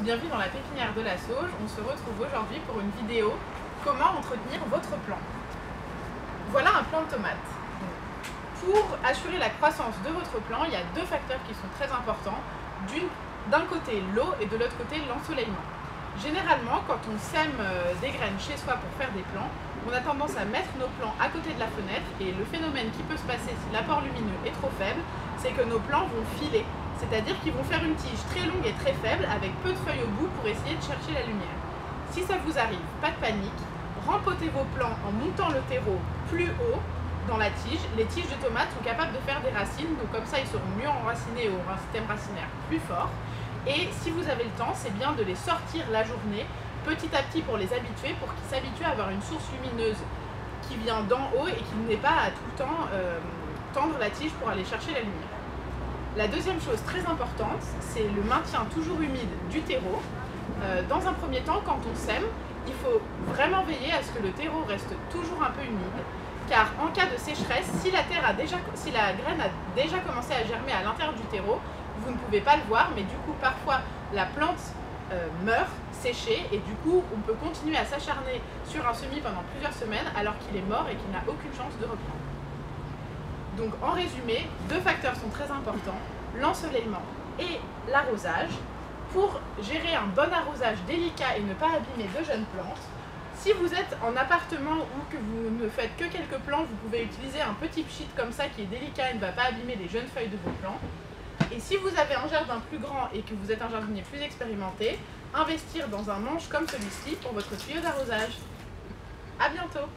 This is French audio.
bienvenue dans la pépinière de la Sauge. On se retrouve aujourd'hui pour une vidéo comment entretenir votre plant. Voilà un plant de tomate. Pour assurer la croissance de votre plant, il y a deux facteurs qui sont très importants. D'un côté l'eau et de l'autre côté l'ensoleillement. Généralement, quand on sème des graines chez soi pour faire des plants, on a tendance à mettre nos plants à côté de la fenêtre et le phénomène qui peut se passer si l'apport lumineux est trop faible, c'est que nos plants vont filer. C'est-à-dire qu'ils vont faire une tige très longue et très faible avec peu de feuilles au bout pour essayer de chercher la lumière. Si ça vous arrive, pas de panique, rempotez vos plants en montant le terreau plus haut dans la tige. Les tiges de tomates sont capables de faire des racines, donc comme ça ils seront mieux enracinés au système racinaire plus fort. Et si vous avez le temps, c'est bien de les sortir la journée, petit à petit pour les habituer, pour qu'ils s'habituent à avoir une source lumineuse qui vient d'en haut et qu'ils n'aient pas à tout le temps tendre la tige pour aller chercher la lumière. La deuxième chose très importante, c'est le maintien toujours humide du terreau. Dans un premier temps, quand on sème, il faut vraiment veiller à ce que le terreau reste toujours un peu humide, car en cas de sécheresse, si la graine a déjà commencé à germer à l'intérieur du terreau, vous ne pouvez pas le voir, mais du coup parfois la plante meurt, séchée, et du coup on peut continuer à s'acharner sur un semis pendant plusieurs semaines alors qu'il est mort et qu'il n'a aucune chance de reprendre. Donc en résumé, deux facteurs sont très importants, l'ensoleillement et l'arrosage. Pour gérer un bon arrosage délicat et ne pas abîmer de jeunes plantes, si vous êtes en appartement ou que vous ne faites que quelques plants, vous pouvez utiliser un petit pchit comme ça qui est délicat et ne va pas abîmer les jeunes feuilles de vos plants. Et si vous avez un jardin plus grand et que vous êtes un jardinier plus expérimenté, investir dans un manche comme celui-ci pour votre tuyau d'arrosage. À bientôt!